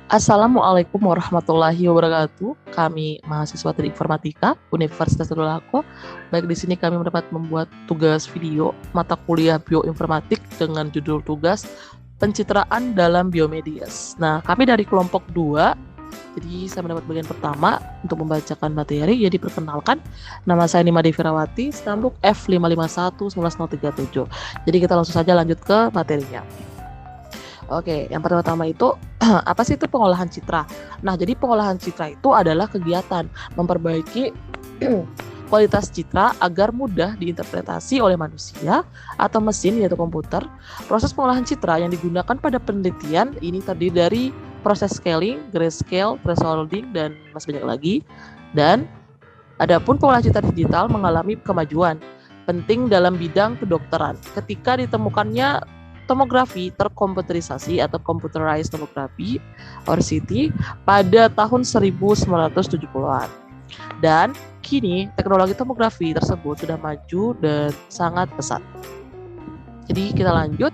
Assalamualaikum warahmatullahi wabarakatuh. Kami mahasiswa Teknik Informatika Universitas Tadulako. Baik, di sini kami mendapat membuat tugas video mata kuliah bioinformatik dengan judul tugas pencitraan dalam biomedias. Nah, kami dari kelompok 2. Jadi saya mendapat bagian pertama untuk membacakan materi. Jadi perkenalkan, nama saya Nima Devirawati, stambuk F551-19037. Jadi kita langsung saja lanjut ke materinya. Oke, yang pertama itu apa sih itu pengolahan citra? Nah, jadi pengolahan citra itu adalah kegiatan memperbaiki kualitas citra agar mudah diinterpretasi oleh manusia atau mesin yaitu komputer. Proses pengolahan citra yang digunakan pada penelitian ini terdiri dari proses scaling, grayscale, thresholding, dan masih banyak lagi. Dan adapun pengolahan citra digital mengalami kemajuan penting dalam bidang kedokteran ketika ditemukannya tomografi terkomputerisasi atau computerized tomography or CT pada tahun 1970-an. Dan kini teknologi tomografi tersebut sudah maju dan sangat pesat. Jadi kita lanjut.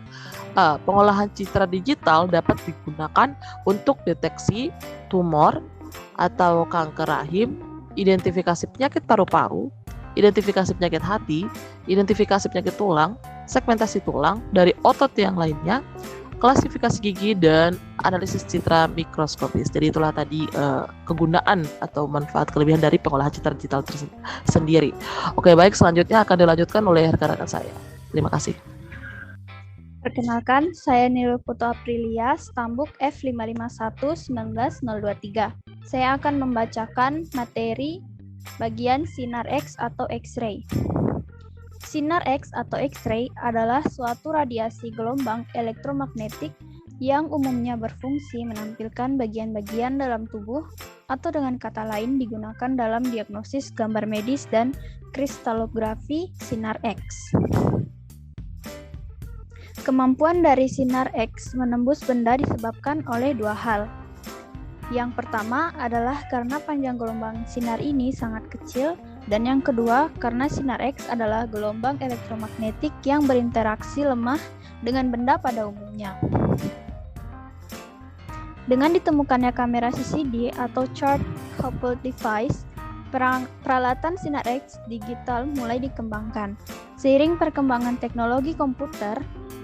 Pengolahan citra digital dapat digunakan untuk deteksi tumor atau kanker rahim, identifikasi penyakit paru-paru, identifikasi penyakit hati, identifikasi penyakit tulang, segmentasi tulang dari otot yang lainnya, klasifikasi gigi, dan analisis citra mikroskopis. Jadi itulah tadi kegunaan atau manfaat kelebihan dari pengolahan citra digital sendiri. Oke, baik, selanjutnya akan dilanjutkan oleh rekan-rekan saya. Terima kasih. Perkenalkan, saya Nirul Putu Aprilia, stambuk F551-19023. Saya akan membacakan materi bagian sinar X atau X-ray. Sinar X atau X-ray adalah suatu radiasi gelombang elektromagnetik yang umumnya berfungsi menampilkan bagian-bagian dalam tubuh atau dengan kata lain digunakan dalam diagnosis gambar medis dan kristalografi sinar X. Kemampuan dari sinar X menembus benda disebabkan oleh dua hal. Yang pertama adalah karena panjang gelombang sinar ini sangat kecil, dan yang kedua karena sinar X adalah gelombang elektromagnetik yang berinteraksi lemah dengan benda pada umumnya. Dengan ditemukannya kamera CCD atau Chart Coupled Device, peralatan sinar X digital mulai dikembangkan. Seiring perkembangan teknologi komputer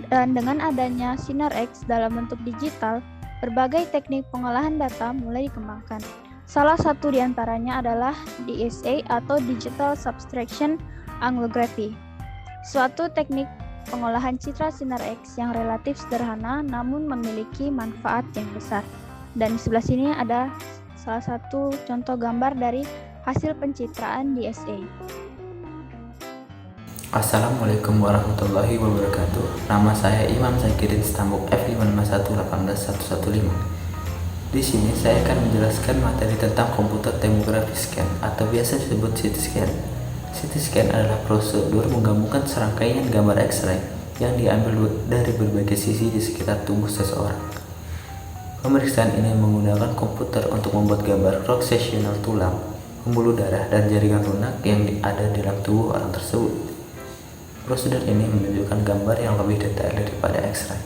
dan dengan adanya sinar X dalam bentuk digital, berbagai teknik pengolahan data mulai dikembangkan. Salah satu di antaranya adalah DSA atau Digital Subtraction Angiography, suatu teknik pengolahan citra sinar X yang relatif sederhana namun memiliki manfaat yang besar. Dan di sebelah sini ada salah satu contoh gambar dari hasil pencitraan DSA. Assalamualaikum warahmatullahi wabarakatuh. Nama saya Imam Zakirin, stambuk F551-18115. Di sini saya akan menjelaskan materi tentang komputer tomography scan atau biasa disebut CT scan. CT scan adalah prosedur menggabungkan serangkaian gambar X-ray yang diambil dari berbagai sisi di sekitar tubuh seseorang. Pemeriksaan ini menggunakan komputer untuk membuat gambar cross-sectional tulang, pembuluh darah, dan jaringan lunak yang ada di dalam tubuh orang tersebut. Prosedur ini menunjukkan gambar yang lebih detail daripada X-ray.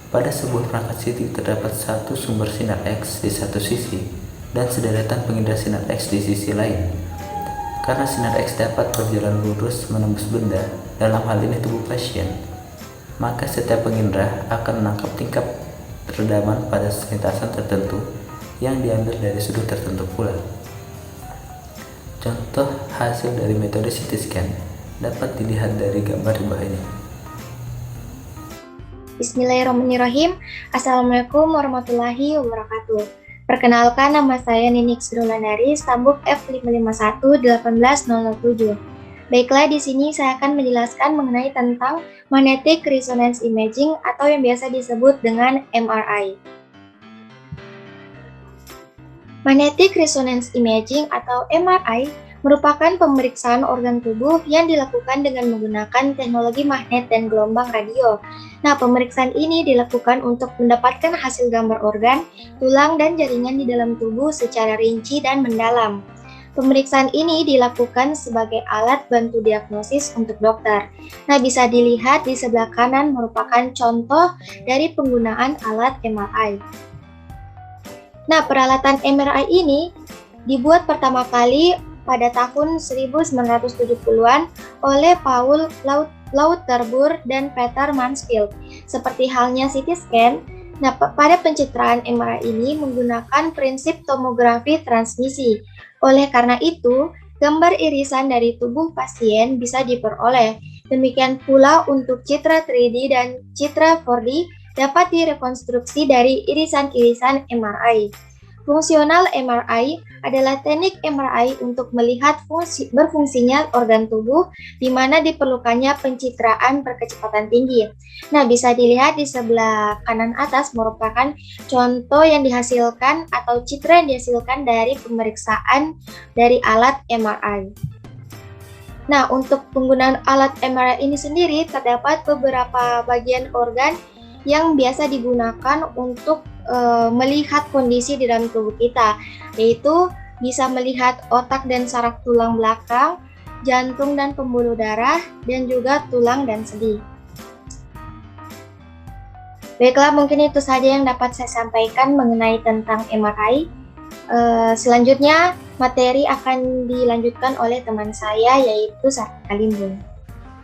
Pada sebuah perangkat CT terdapat satu sumber sinar X di satu sisi dan sederetan pengindar sinar X di sisi lain. Karena sinar X dapat berjalan lurus menembus benda, dalam hal ini tubuh pasien, maka setiap pengindar akan menangkap tingkat redaman pada lintasan tertentu yang diambil dari sudut tertentu pula. Contoh hasil dari metode CT scan dapat dilihat dari gambar di bawah ini. Bismillahirrahmanirrahim. Assalamualaikum warahmatullahi wabarakatuh. Perkenalkan, nama saya Ninik Surulanari, stambuk F551-18007. Baiklah, di sini saya akan menjelaskan mengenai tentang magnetic resonance imaging atau yang biasa disebut dengan MRI. Magnetic resonance imaging atau MRI merupakan pemeriksaan organ tubuh yang dilakukan dengan menggunakan teknologi magnet dan gelombang radio. Nah, pemeriksaan ini dilakukan untuk mendapatkan hasil gambar organ, tulang, dan jaringan di dalam tubuh secara rinci dan mendalam. Pemeriksaan ini dilakukan sebagai alat bantu diagnosis untuk dokter. Nah, bisa dilihat di sebelah kanan merupakan contoh dari penggunaan alat MRI. Nah, peralatan MRI ini dibuat pertama kali pada tahun 1970-an oleh Paul Lauterbur dan Peter Mansfield. Seperti halnya CT scan, nah, pada pencitraan MRI ini menggunakan prinsip tomografi transmisi. Oleh karena itu, gambar irisan dari tubuh pasien bisa diperoleh. Demikian pula untuk citra 3D dan citra 4D dapat direkonstruksi dari irisan-irisan MRI. Fungsional MRI adalah teknik MRI untuk melihat berfungsinya organ tubuh di mana diperlukannya pencitraan berkecepatan tinggi. Nah, bisa dilihat di sebelah kanan atas merupakan contoh yang dihasilkan atau citra yang dihasilkan dari pemeriksaan dari alat MRI. Nah, untuk penggunaan alat MRI ini sendiri terdapat beberapa bagian organ yang biasa digunakan untuk melihat kondisi di dalam tubuh kita, yaitu bisa melihat otak dan saraf tulang belakang, jantung dan pembuluh darah, dan juga tulang dan sendi. Baiklah, mungkin itu saja yang dapat saya sampaikan mengenai tentang MRI. Selanjutnya, materi akan dilanjutkan oleh teman saya, yaitu Sartika Limbung.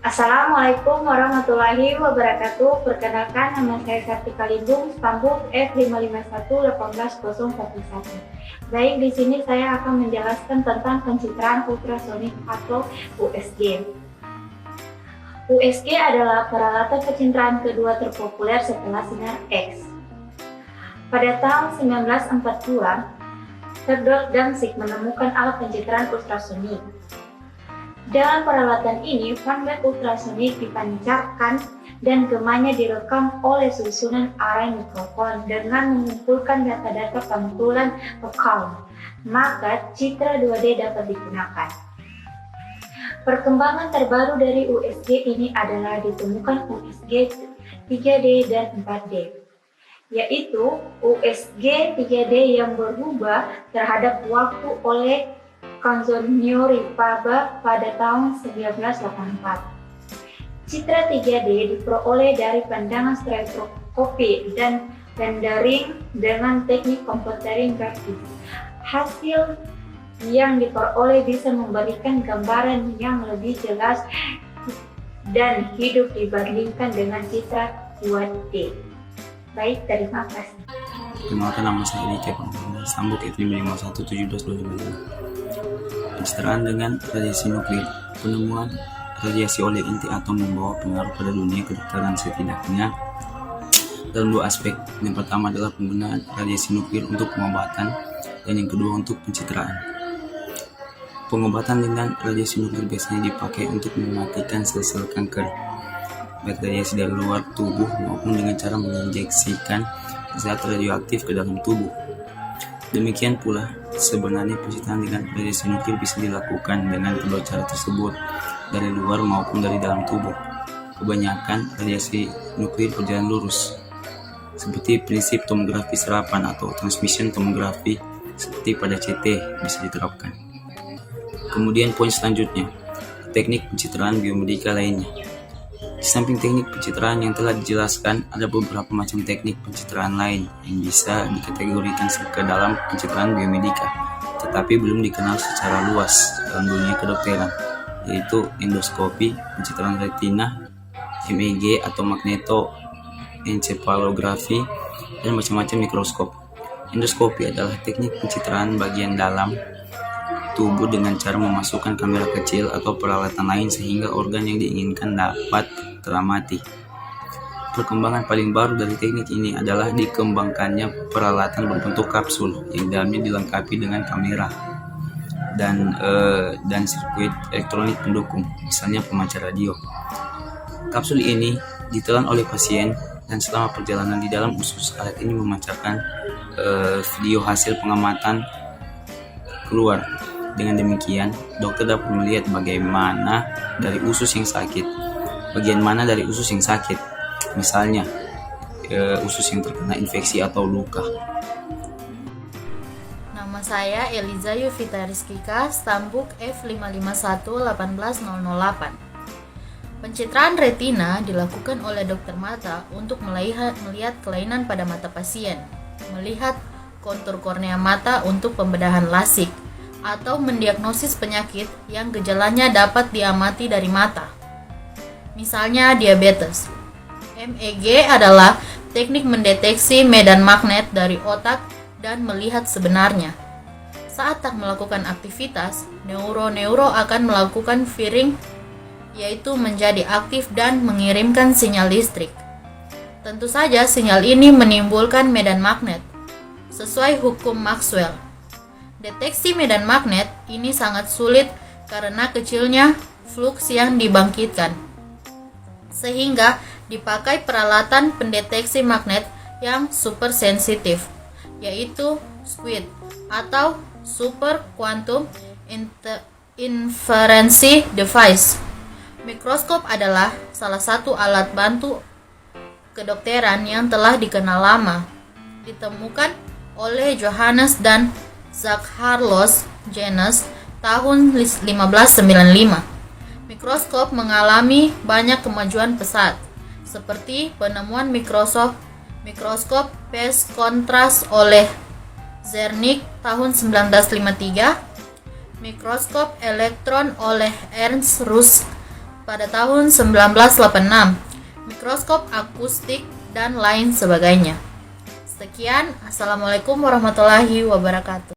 Assalamualaikum warahmatullahi wabarakatuh. Perkenalkan, nama saya Sartika Limbung, stambuk F551-18041. Baik, di sini saya akan menjelaskan tentang pencitraan ultrasonik atau USG. USG adalah peralatan pencitraan kedua terpopuler setelah sinar X. Pada tahun 1940-an, Theodor Danzig menemukan alat pencitraan ultrasonik. Dalam peralatan ini, fanbelt ultrasonik dipancarkan dan gemanya direkam oleh susunan array mikrofon dengan mengumpulkan data-data pantulan vokal. Maka citra 2D dapat digunakan. Perkembangan terbaru dari USG ini adalah ditemukan USG 3D dan 4D, yaitu USG 3D yang berubah terhadap waktu oleh Kanzonyo Ripaba pada tahun 1984. Citra 3D diperoleh dari pandangan spektroskopi dan rendering dengan teknik computering grafis. Hasil yang diperoleh bisa memberikan gambaran yang lebih jelas dan hidup dibandingkan dengan citra 2D. Baik, terima kasih. Perkenalkan, nama saya Dika Panggung, stambuk F551-1725. Pencitraan dengan radiasi nuklir. Penemuan radiasi oleh inti atom membawa pengaruh pada dunia kedokteran setidaknya dalam dua aspek. Yang pertama adalah penggunaan radiasi nuklir untuk pengobatan, dan yang kedua untuk pencitraan. Pengobatan dengan radiasi nuklir biasanya dipakai untuk mematikan sel-sel kanker, baik radiasi dari luar tubuh maupun dengan cara menginjeksikan zat radioaktif ke dalam tubuh. Demikian pula, sebenarnya pencitraan dengan radiasi nuklir bisa dilakukan dengan kedua cara tersebut, dari luar maupun dari dalam tubuh. Kebanyakan radiasi nuklir berjalan lurus, seperti prinsip tomografi serapan atau transmission tomografi seperti pada CT bisa diterapkan. Kemudian poin selanjutnya, teknik pencitraan biomedika lainnya. Di samping teknik pencitraan yang telah dijelaskan, ada beberapa macam teknik pencitraan lain yang bisa dikategorikan ke dalam pencitraan biomedika, tetapi belum dikenal secara luas dalam dunia kedokteran, yaitu endoskopi, pencitraan retina, MEG atau magnetoencephalografi, dan macam-macam mikroskop. Endoskopi adalah teknik pencitraan bagian dalam tubuh dengan cara memasukkan kamera kecil atau peralatan lain sehingga organ yang diinginkan dapat teramati. Perkembangan paling baru dari teknik ini adalah dikembangkannya peralatan berbentuk kapsul yang dalamnya dilengkapi dengan kamera dan sirkuit elektronik pendukung, misalnya pemancar radio. Kapsul ini ditelan oleh pasien dan selama perjalanan di dalam usus, alat ini memancarkan video hasil pengamatan keluar. Dengan demikian, dokter dapat melihat bagian mana dari usus yang sakit. Misalnya, usus yang terkena infeksi atau luka. Nama saya Eliza Yuvita Rizkika, stambuk F551-18008. Pencitraan retina dilakukan oleh dokter mata untuk melihat kelainan pada mata pasien, melihat kontur kornea mata untuk pembedahan lasik atau mendiagnosis penyakit yang gejalanya dapat diamati dari mata. Misalnya diabetes. MEG adalah teknik mendeteksi medan magnet dari otak dan melihat sebenarnya. Saat tak melakukan aktivitas, neuro akan melakukan firing, yaitu menjadi aktif dan mengirimkan sinyal listrik. Tentu saja sinyal ini menimbulkan medan magnet, sesuai hukum Maxwell. Deteksi medan magnet ini sangat sulit karena kecilnya fluks yang dibangkitkan, sehingga dipakai peralatan pendeteksi magnet yang super sensitif, yaitu SQUID atau Super Quantum Inference Device. Mikroskop adalah salah satu alat bantu kedokteran yang telah dikenal lama, ditemukan oleh Johannes dan Zaccharos Janus tahun 1595. Mikroskop mengalami banyak kemajuan pesat, seperti penemuan mikroskop phase kontras oleh Zernike tahun 1953, mikroskop elektron oleh Ernst Rusk pada tahun 1986, mikroskop akustik, dan lain sebagainya. Sekian, Assalamualaikum warahmatullahi wabarakatuh.